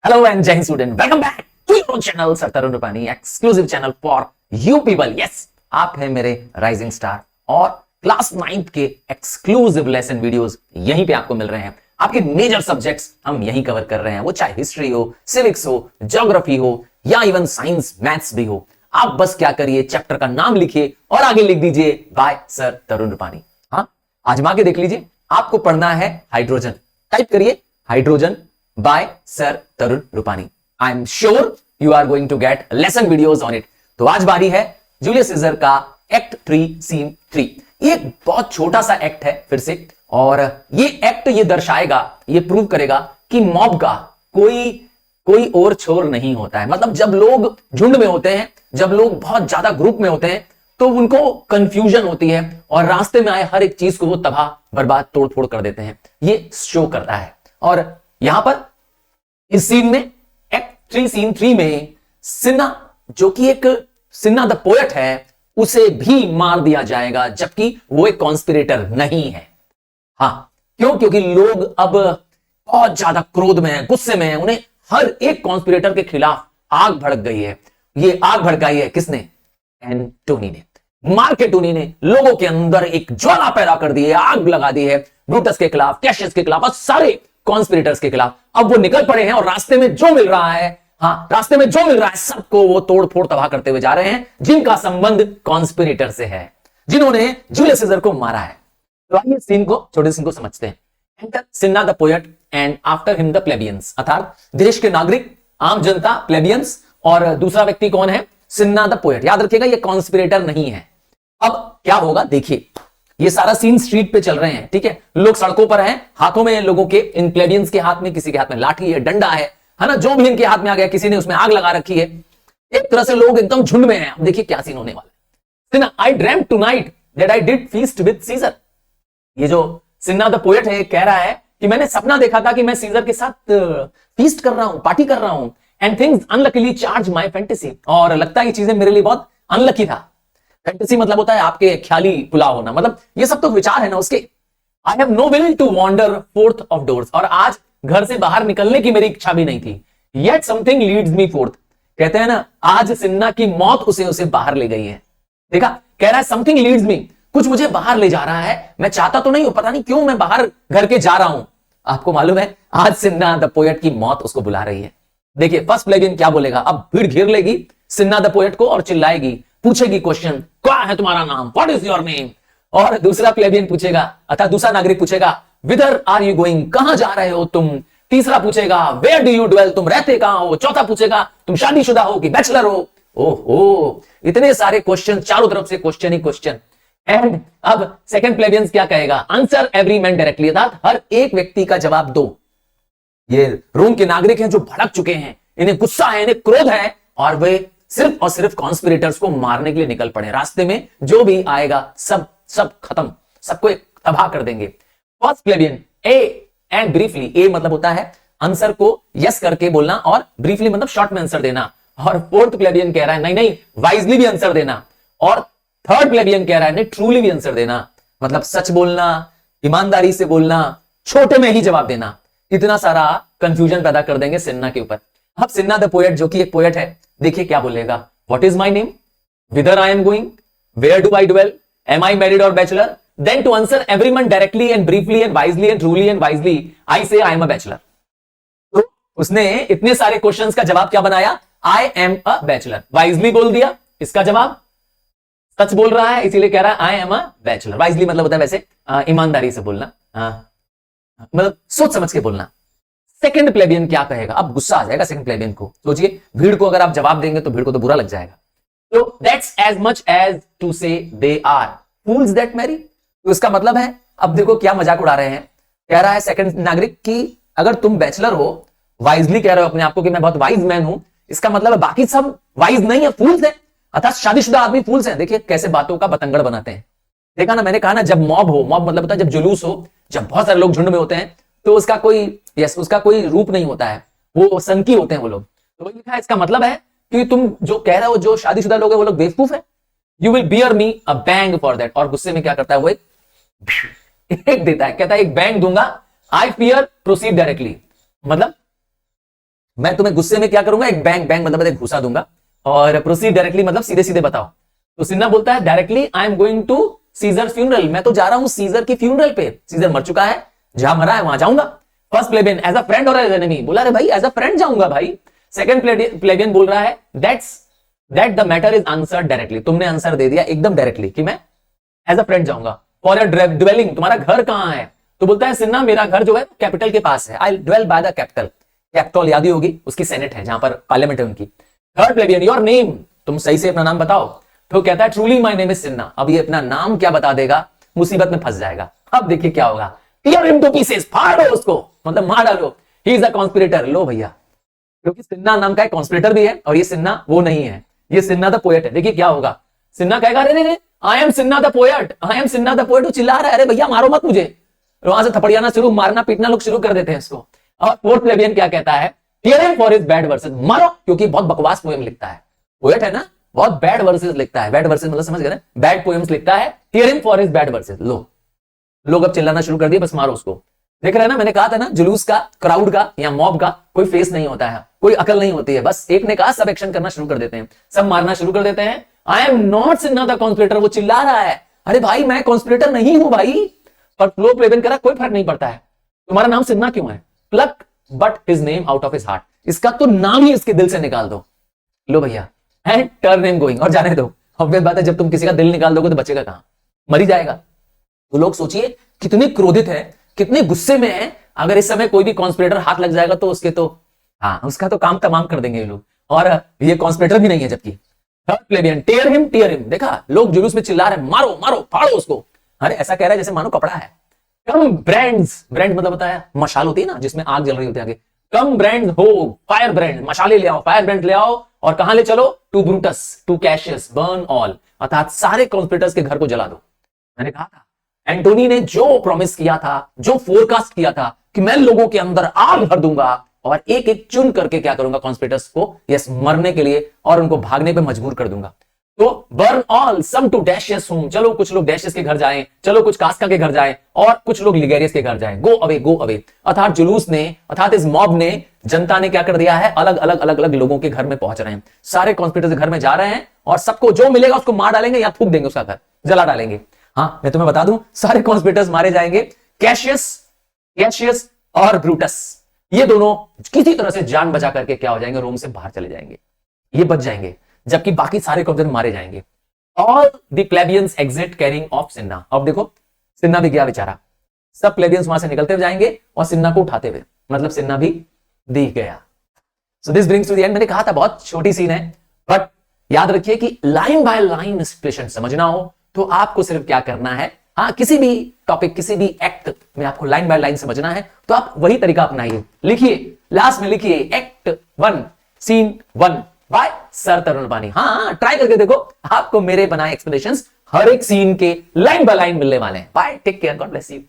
Hello and Jai Hind student, welcome back to your own channel Sir Tarun Rupani, exclusive channel for you people. Yes, आप हैं मेरे rising star और class 9th के exclusive lesson videos यहीं पे आपको मिल रहे हैं। आपके मेजर सब्जेक्ट्स हम यहीं कवर कर रहे हैं, वो चाहे हिस्ट्री हो, सिविक्स हो, ज्योग्राफी हो या इवन साइंस मैथ्स भी हो। आप बस क्या करिए, चैप्टर का नाम लिखिए और आगे लिख दीजिए बाय सर तरुण रूपानी। हाँ, आजमा के देख लीजिए। आपको पढ़ना है हाइड्रोजन, टाइप करिए hydrogen by Sir Tarun Rupani. I am sure you are going to get lesson videos on it. तो आज बारी है जूलियस सीजर का एक्ट 3 सीन 3। ये एक बहुत छोटा सा एक्ट है फिर से, और ये एक्ट ये दर्शाएगा, ये प्रूव करेगा कि मॉब का कोई और छोर नहीं होता है। मतलब जब लोग झुंड में होते हैं, जब लोग बहुत ज्यादा ग्रुप में होते हैं, तो उनको कंफ्यूजन होती है और रास्ते में आए हर एक चीज को वो तबाह बर्बाद तोड़ फोड़ कर देते हैं। ये शो करता है। और यहां पर इस सीन में, एक्ट 3 सीन 3 में, सिन्हा जो कि एक सिन्हा द पोएट है, उसे भी मार दिया जाएगा, जबकि वो एक कॉन्स्पिरेटर नहीं है। हां, क्यों? क्योंकि लोग अब बहुत ज्यादा क्रोध में है, गुस्से में है। उन्हें हर एक कॉन्स्पिरेटर के खिलाफ आग भड़क गई है। ये आग भड़काई है किसने? एंटोनी ने। मार्क एंटोनी ने लोगों के अंदर एक ज्वाला पैदा कर दी है, आग लगा दी है ब्रूटस के खिलाफ, कैशियस के खिलाफ और सारे कॉन्स्पिरेटर्स के खिलाफ। अब वो निकल पड़े हैं और रास्ते में जो मिल रहा है, रास्ते में जो मिल रहा है सबको वो तोड़ फोड़ तबाह करते हुए जा रहे हैं, जिनका संबंध कॉन्स्पिरेटर से है, जिन्होंने जूलियस सीजर को मारा है। तो आइए सीन को, छोटे सीन को समझते हैं। Enter Cinna the poet and after him the plebeians, अर्थात देश के नागरिक, आम जनता, प्लेबियंस, और दूसरा व्यक्ति कौन है? Sinha the poet. याद रखिएगा ये कॉन्स्पिरेटर नहीं है। अब क्या होगा देखिए, ये सारा सीन स्ट्रीट पे चल रहे हैं, ठीक है। लोग सड़कों पर हैं, हाथों में लोगों के, इन प्लेबियंस के हाथ में, किसी के हाथ में लाठी है, डंडा है ना, जो भी इनके हाथ में आ गया, किसी ने उसमें आग लगा रखी है। एक तरह से लोग एकदम झुंड में हैं। अब देखिए क्या सीन होने वाला है। I dreamed tonight that I did feast with Caesar. ये जो सिन्हा द पोएट है, कह रहा है कि मैंने सपना देखा था कि मैं सीजर के साथ फीस्ट कर रहा हूं, पार्टी कर रहा हूं, and things unluckily charge my fantasy. और लगता है ये चीजें मेरे लिए बहुत अनलकी था। फैंटेसी मतलब होता है आपके ख्याली पुलाव होना, मतलब ये सब तो विचार है ना उसके। I have no will to wander forth of doors, और आज घर से बाहर निकलने की मेरी इच्छा भी नहीं थी। Yet something leads me fourth. कहते हैं ना, आज सिन्हा की मौत उसे बाहर ले गई है। देखा, कह रहा है समथिंग लीड्स मी, कुछ मुझे बाहर ले जा रहा है, मैं चाहता तो नहीं हूं, पता नहीं क्यों मैं बाहर घर के जा रहा हूं। आपको मालूम है आज सिन्हा द पोएट की मौत उसको बुला रही है। देखिए फर्स्ट प्लेबियन क्या बोलेगा। अब भीड़ घेर लेगी सिन्हा द पोएट को और चिल्लाएगी, पूछेगी क्वेश्चन, क्या है तुम्हारा नाम, व्हाट इज योर नेम। और दूसरा प्लेबियन पूछेगा, अर्थात दूसरा नागरिक पूछेगा, विदर आर यू गोइंग, कहां जा रहे हो तुम। तीसरा पूछेगा, वेयर डू यू ड्वेल, तुम रहते कहां हो। चौथा पूछेगा, तुम शादीशुदा हो कि बैचलर हो। ओहो, इतने सारे क्वेश्चन, चारों तरफ से क्वेश्चन ही क्वेश्चन। एंड अब सेकंड प्लेबियन क्या कहेगा? आंसर एवरी मैन डायरेक्टली, अर्थात हर एक व्यक्ति का जवाब दो। ये रोम के नागरिक हैं जो भड़क चुके हैं, इन्हें गुस्सा है, इन्हें क्रोध है, और वे सिर्फ और सिर्फ कॉन्स्पिरेटर्स को मारने के लिए निकल पड़े। रास्ते में जो भी आएगा सब खत्म, सबको तबाह कर देंगे। First plebeian ay and briefly, ay मतलब होता है आंसर को यस करके बोलना, और ब्रीफली मतलब शॉर्ट में आंसर देना। और फोर्थ प्लेबियन कह रहा है नहीं, वाइजली भी आंसर देना। और थर्ड प्लेबियन कह रहा है नहीं, ट्रूली भी आंसर देना, मतलब सच बोलना, ईमानदारी से बोलना, छोटे में ही जवाब देना। इतना सारा कंफ्यूजन पैदा कर देंगे सिन्हा के ऊपर। अब सिन्हा द पोएट, जो कि एक पोएट है, देखिए क्या बोलेगा। What is my name, whither I am going, where do I dwell, am I married और bachelor. Then to answer everyone directly and briefly and wisely and truly and wisely, I say I am a bachelor. तो उसने इतने सारे questions का जवाब क्या बनाया? I am a bachelor. Wisely बोल दिया, इसका जवाब सच बोल रहा है, इसीलिए कह रहा है I am a bachelor. Wisely मतलब होता है वैसे ईमानदारी से बोलना, मतलब सोच समझ के बोलना। सेकंड प्लेबियन क्या कहेगा? अब गुस्सा आ जाएगा सेकंड प्लेबियन को। सोचिए, भीड़ को अगर आप जवाब देंगे तो भीड़ को तो बुरा लग जाएगा। तो that's as much as to say they are fools that marry. तो इसका मतलब है, अब देखो क्या मजाक उड़ा रहे हैं। कह रहा है सेकंड नागरिक कि अगर तुम बैचलर हो, वाइजली कह रहे हो अपने आप को कि मैं बहुत वाइज मैन हूं, इसका मतलब है बाकी सब वाइज नहीं है, फूल्स है, अर्थात शादीशुदा आदमी फूल्स हैं। देखिए कैसे बातों का बतंगड़ बनाते हैं। देखा ना, मैंने कहा ना, जब मॉब हो, मॉब मतलब होता है जब जुलूस हो, जब बहुत सारे लोग झुंड में होते हैं, तो उसका कोई रूप नहीं होता है, वो सनकी होते हैं वो लोग। तो वही लिखा है, इसका मतलब है कि तुम जो कह रहे हो, जो शादीशुदा लोग हैं वो लोग बेवकूफ है। You will beer me a bang for that. और गुस्से में क्या करता है वो, एक देता है, कहता है एक बैंग दूंगा। आई फियर प्रोसीड डायरेक्टली, मतलब मैं तुम्हें गुस्से में क्या करूंगा, एक बैंक बैंक मतलब घुसा दूंगा, और प्रोसीड डायरेक्टली मतलब सीधे सीधे बताओ। तो सिन्हा बोलता है directly I am going to Caesar funeral, मैं तो जा रहा हूं सीजर की फ्यूनरल पे, सीजर मर चुका है, जहां मरा है वहां जाऊंगा। First plebeian as a friend और एज एनिमी, बोला रे भाई एज अ फ्रेंड जाऊंगा भाई। सेकंड प्लेबियन बोल रहा है that the matter is answered directly, तुमने आंसर दे दिया एकदम डायरेक्टली कि मैं एज अ फ्रेंड जाऊंगा। फॉर योर ड्वेलिंग, तुम्हारा घर कहां है? तो बोलता है सिन्हा मेरा घर जो है कैपिटल के पास है, I dwell by the capital, capital याद ही होगी उसकी सेनेट है जहां पर पार्लियामेंट है उनकी। थर्ड प्लेबियन योर नेम, तुम सही से अपना नाम बताओ। तो कहता है truly my name is Sinha, अब ये अपना नाम क्या बता देगा, मुसीबत में फंस जाएगा। अब देखिए क्या होगा, टीयर हिम टू पीसेस, फाड़ दो उसको, मतलब मार डालो। ही इज अ कॉन्स्पिरेटर, लो भैया, क्योंकि सिन्हा नाम का एक कॉन्स्पिरेटर भी है और ये सिन्हा वो नहीं है, ये सिन्हा द पोएट है। देखिए क्या होगा, सिन्हा कहेगा अरे I am Sinha the poet, I am Sinha the poet, वो चिल्ला रहा है अरे भैया मारो मत मुझे, वहां से थपड़ियाना शुरू, मारना पीटना लोग शुरू कर देते हैं इसको। और फोर्थ प्लेबियन क्या कहता है, tear him for his bad verses, मारो, क्योंकि बहुत बकवास पोएम लिखता है, पोएट है ना, बहुत बैड वर्सेस लिखता है, बैड वर्सेस मतलब समझ गए ना, बैड पोएम्स लिखता है, tear him for his bad verses. लो लोग अब चिल्लाना शुरू कर दिए, बस मारो उसको। देख रहे हैं ना, मैंने कहा था ना, जुलूस का, क्राउड का या मॉब का कोई फेस नहीं होता है, कोई अकल नहीं होती है, बस एक ने कहा सब एक्शन करना शुरू कर देते हैं, सब मारना शुरू कर देते हैं। I am not Sinha the conspirator, वो चिल्ला रहा है अरे भाई मैं कॉन्स्पिरेटर नहीं हूं भाई, पर फ्लो प्लेबन करा कोई फर्क नहीं पड़ता है, तुम्हारा नाम सिन्हा क्यों है, pluck but his name out of his heart, इसका तो नाम ही इसके दिल से निकाल दो। लो भैया एंड टर्न हिम गोइंग, और जाने दो। ऑब्वियस बात है जब तुम किसी का दिल निकाल दोगे तो बचेगा कहां, मर ही जाएगा। तो लोग सोचिए कितने क्रोधित है, कितने गुस्से में है, अगर इस समय कोई भी कॉन्स्पिरेटर हाथ लग जाएगा तो उसके तो हाँ उसका तो काम तमाम कर देंगे ये लोग, और ये कॉन्स्पिरेटर भी नहीं है जबकि। थर्ड प्लेबियन टीयर हिम, देखा लोग जुलूस में चिल्ला रहे मारो मारो फाड़ो उसको, अरे ऐसा कह रहा है जैसे मानो कपड़ा है। कम ब्रांड्स, ब्रांड मतलब होता है मशाल होती है ना जिसमें आग जल रही होती है आगे, कम ब्रांड्स हो फायर ब्रांड, मशाले ले आओ, फायर ब्रांड ले आओ, और कहां ले चलो, to Brutus to Cassius burn all, अर्थात सारे कॉन्स्पिरेटर्स के घर को जला दो। मैंने कहा था एंटोनी ने जो प्रॉमिस किया था, जो फोरकास्ट किया था कि मैं लोगों के अंदर आग भर दूंगा और एक एक चुन करके क्या करूंगा कॉन्स्पिरेटर्स को यस मरने के लिए और उनको भागने पे मजबूर कर दूंगा। तो burn all some to Decius home, चलो कुछ लोग डैशियस के घर जाएं, चलो कुछ कास्का के घर जाएं, और कुछ लोग लिगेरियस के घर जाएं, गो अवे, अर्थात जुलूस ने, अर्थात इस मॉब ने, जनता ने क्या कर दिया है, अलग अलग लोगों के घर में पहुंच रहे हैं, सारे कॉन्स्पिरेटर्स के घर में जा रहे हैं और सबको जो मिलेगा उसको मार डालेंगे या थूक देंगे, उसका घर जला डालेंगे। हाँ मैं तुम्हें बता दूं सारे कॉन्स्पिरेटर्स मारे जाएंगे, कैशियस और ब्रूटस, ये दोनों किसी तरह से जान बचा करके क्या हो जाएंगे, रोम से बाहर चले जाएंगे, ये बच जाएंगे, जबकि बाकी सारे कॉन्स्पिरेटर मारे जाएंगे। All the plebeians exit carrying off Cinna, अब देखो सिन्हा भी गया बेचारा, सब प्लेबियंस वहां से निकलते हुए जाएंगे और सिन्हा को उठाते हुए, मतलब सिन्हा भी दिख गया। So this brings to the end, मैंने कहा था बहुत छोटी सीन है, बट याद रखिए कि लाइन बाय लाइन एक्सप्लेनेशन समझना हो तो आपको सिर्फ क्या करना है, हाँ किसी भी टॉपिक किसी भी एक्ट में आपको लाइन बाय लाइन समझना है तो आप वही तरीका अपनाइए। लिखिए लास्ट में लिखिए एक्ट 1 सीन 1 बाय सर तरुण पानी। हाँ ट्राई करके देखो, आपको मेरे बनाए एक्सप्लेनेशंस हर एक सीन के लाइन बाय लाइन मिलने वाले हैं। Bye, take care, God bless you.